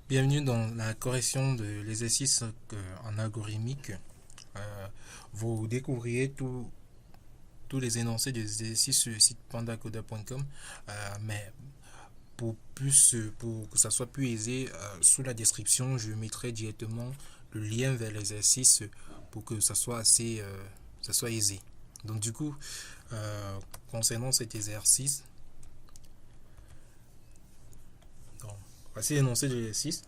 Bienvenue dans la correction de l'exercice en algorithmique. Vous découvrirez tous les énoncés des exercices sur le site pandacoda.com. Mais pour que ça soit plus aisé, sous la description, je mettrai directement le lien vers l'exercice pour que ça soit aisé. Donc du coup, concernant cet exercice, donc, voici l'énoncé de l'exercice.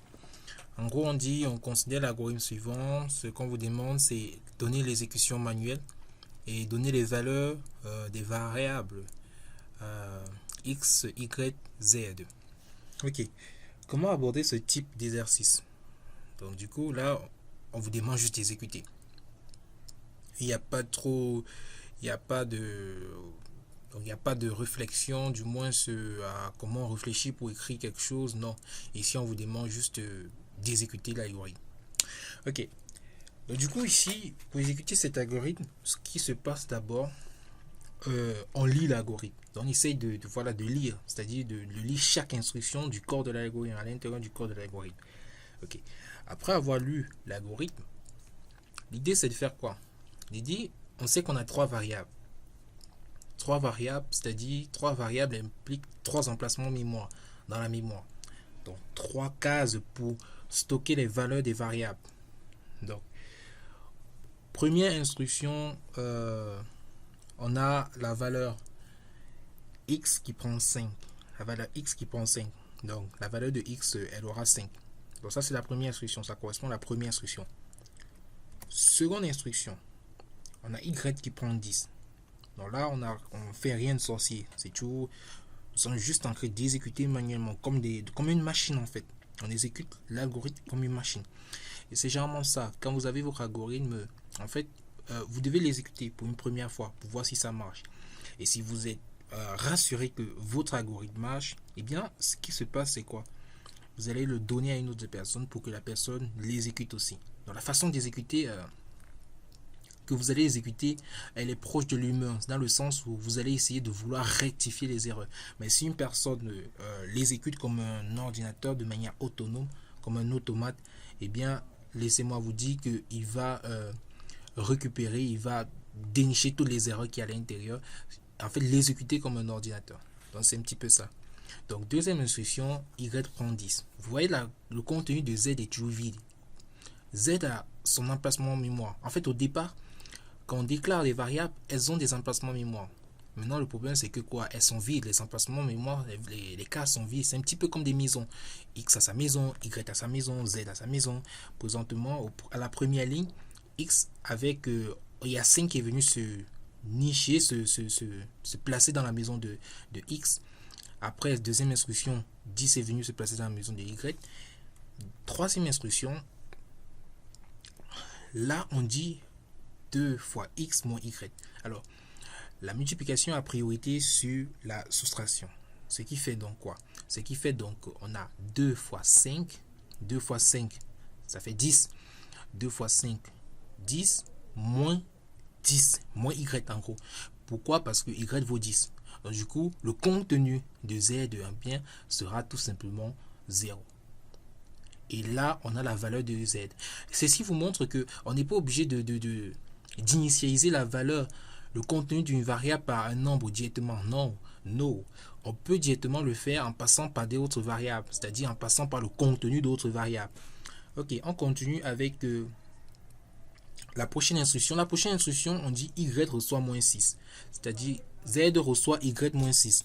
En gros, on considère l'algorithme suivant. Ce qu'on vous demande, c'est donner l'exécution manuelle et donner les valeurs des variables x, y, z. Ok. Comment aborder ce type d'exercice? Donc, du coup, là, on vous demande juste d'exécuter. Il n'y a pas trop. Il n'y a pas de. Donc, il n'y a pas de réflexion, du moins à comment réfléchir pour écrire quelque chose. Non. Ici, on vous demande juste d'exécuter l'algorithme. Ok. Donc, du coup, ici, pour exécuter cet algorithme, ce qui se passe d'abord, on lit l'algorithme. Donc, on essaye voilà, de lire, c'est-à-dire de lire chaque instruction du corps de l'algorithme, à l'intérieur du corps de l'algorithme. Ok. Après avoir lu l'algorithme, l'idée c'est de faire quoi? L'idée, on sait qu'on a trois variables. Trois variables, c'est-à-dire trois variables impliquent trois emplacements mémoire dans la mémoire. Donc, trois cases pour stocker les valeurs des variables. Donc, première instruction, on a la valeur x qui prend 5. La valeur x qui prend 5. Donc, la valeur de x, elle aura 5. Donc, ça, c'est la première instruction. Ça correspond à la première instruction. Seconde instruction, on a y qui prend 10. Donc là, on ne fait rien de sorcier. C'est tout. Nous sommes juste en train d'exécuter manuellement, comme une machine en fait. On exécute l'algorithme comme une machine. Et c'est généralement ça. Quand vous avez votre algorithme, en fait, vous devez l'exécuter pour une première fois pour voir si ça marche. Et si vous êtes rassuré que votre algorithme marche, eh bien, ce qui se passe, c'est quoi? Vous allez le donner à une autre personne pour que la personne l'exécute aussi. Donc, la façon d'exécuter que vous allez exécuter, elle est proche de l'humain, dans le sens où vous allez essayer de vouloir rectifier les erreurs. Mais si une personne l'exécute comme un ordinateur de manière autonome, comme un automate, eh bien, laissez-moi vous dire qu'il va récupérer, il va dénicher toutes les erreurs qu'il y a à l'intérieur, en fait, l'exécuter comme un ordinateur. Donc, c'est un petit peu ça. Donc, deuxième instruction, Y prend 10. Vous voyez, là, le contenu de Z est toujours vide. Z a son emplacement en mémoire. En fait, au départ, quand on déclare les variables, elles ont des emplacements mémoire. Maintenant, le problème, c'est que quoi? Elles sont vides. Les emplacements mémoire, les cases sont vides. C'est un petit peu comme des maisons. X a sa maison, Y a sa maison, Z a sa maison. Présentement, à la première ligne, X avec. Il y a 5 qui est venu se nicher, se placer dans la maison de X. Après, deuxième instruction, 10 est venu se placer dans la maison de Y. Troisième instruction, là, on dit 2 fois X moins Y. Alors, la multiplication a priorité sur la soustraction. Ce qui fait donc quoi? Ce qui fait donc qu'on a 2 fois 5. 2 fois 5, ça fait 10. 2 fois 5, 10 moins 10. Moins Y en gros. Pourquoi? Parce que Y vaut 10. Donc du coup, le contenu de Z de 1 bien sera tout simplement 0. Et là, on a la valeur de Z. Ceci vous montre que on n'est pas obligé d'initialiser la valeur, le contenu d'une variable par un nombre directement. Non, non. On peut directement le faire en passant par des autres variables, c'est-à-dire en passant par le contenu d'autres variables. Ok, on continue avec la prochaine instruction. La prochaine instruction, on dit Y reçoit moins 6. C'est-à-dire Z reçoit Y moins 6.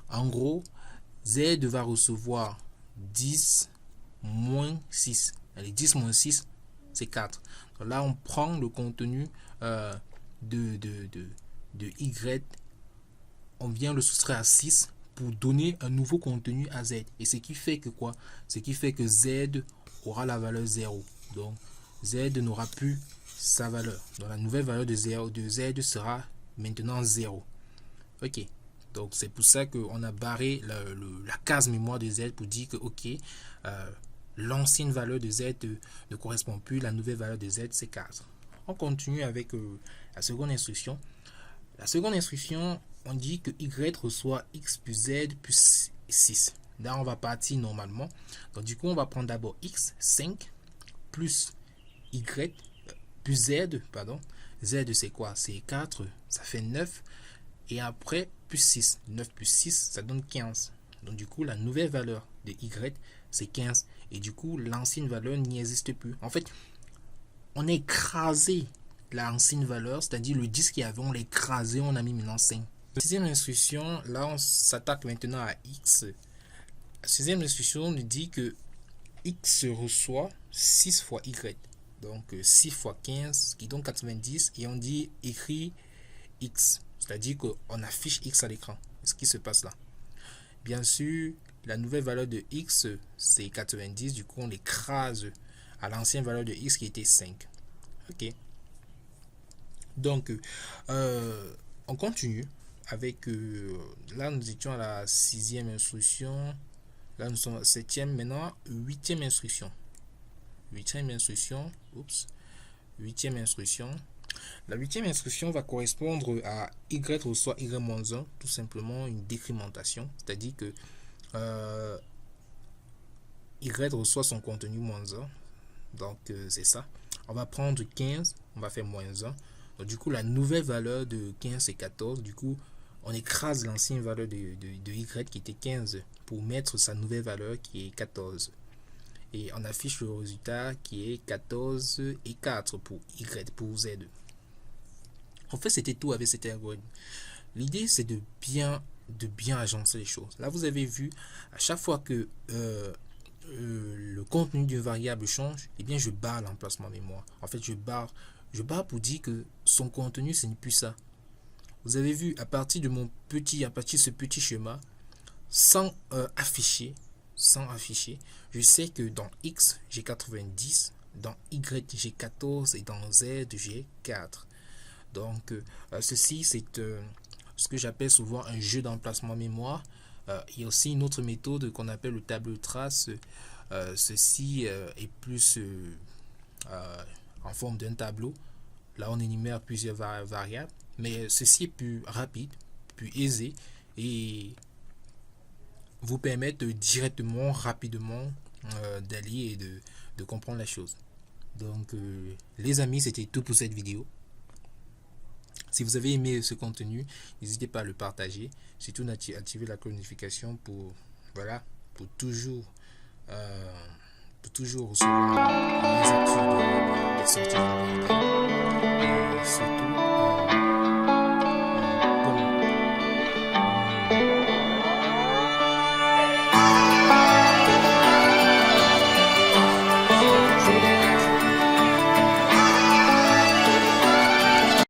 En gros, Z va recevoir 10 moins 6. Allez, 10 moins 6, c'est 4. Donc là, on prend le contenu de, de, de, de Y, on vient le soustraire à 6 pour donner un nouveau contenu à Z. Et ce qui fait que quoi? Ce qui fait que Z aura la valeur 0. Donc, Z n'aura plus sa valeur. Donc, la nouvelle valeur de Z sera maintenant 0. Ok. Donc, c'est pour ça qu'on a barré la case mémoire de Z pour dire que, ok, l'ancienne valeur de Z ne correspond plus, la nouvelle valeur de Z c'est 4. On continue avec la seconde instruction. La seconde instruction, on dit que Y reçoit X plus Z plus 6. Là, on va partir normalement. Donc, du coup, on va prendre d'abord x, 5, plus y, plus z, pardon. Z, c'est quoi? C'est 4, ça fait 9. Et après, plus 6. 9 plus 6, ça donne 15. Donc, du coup, la nouvelle valeur de y, c'est 15. Et du coup, l'ancienne valeur n'y existe plus. En fait, on a écrasé l'ancienne valeur, c'est-à-dire le 10 qu'il y avait, on l'a écrasé, on a mis maintenant 5. Sixième instruction, là, on s'attaque maintenant à x. La sixième instruction nous dit que x reçoit 6 fois y. Donc 6 fois 15 qui donne 90 et on dit écrit x. C'est-à-dire qu'on affiche x à l'écran. Ce qui se passe là. Bien sûr, la nouvelle valeur de x c'est 90. Du coup, on l'écrase à l'ancienne valeur de x qui était 5. Ok. Donc, on continue avec... là, nous étions à la sixième instruction. Là, nous sommes à septième. Maintenant, huitième instruction. Huitième instruction. Oups. Huitième instruction. La huitième instruction va correspondre à y reçoit y-1. Tout simplement une décrémentation. C'est-à-dire que y reçoit son contenu -1. Donc, c'est ça. On va prendre 15. On va faire -1. Donc, du coup, la nouvelle valeur de 15, c'est 14. Du coup, on écrase l'ancienne valeur de y qui était 15 pour mettre sa nouvelle valeur qui est 14. Et on affiche le résultat qui est 14 et 4 pour y, pour z. En fait, c'était tout avec cet algorithme. L'idée, c'est de bien agencer les choses. Là, vous avez vu, à chaque fois que le contenu d'une variable change, eh bien, je barre l'emplacement mémoire. En fait, je barre pour dire que son contenu, ce n'est plus ça. Vous avez vu, à partir de ce petit schéma, sans afficher, je sais que dans x, j'ai 90, dans y, j'ai 14 et dans z, j'ai 4. Donc, ceci, c'est ce que j'appelle souvent un jeu d'emplacement mémoire. Il y a aussi une autre méthode qu'on appelle le tableau de traces. Ceci est plus en forme d'un tableau. Là, on énumère plusieurs variables, mais ceci est plus rapide, plus aisé et vous permettre directement, rapidement d'aller et de comprendre la chose. Donc, les amis, c'était tout pour cette vidéo. Si vous avez aimé ce contenu, n'hésitez pas à le partager. Surtout, activer la notification pour toujours recevoir les actus des sorties de vidéos. Et surtout,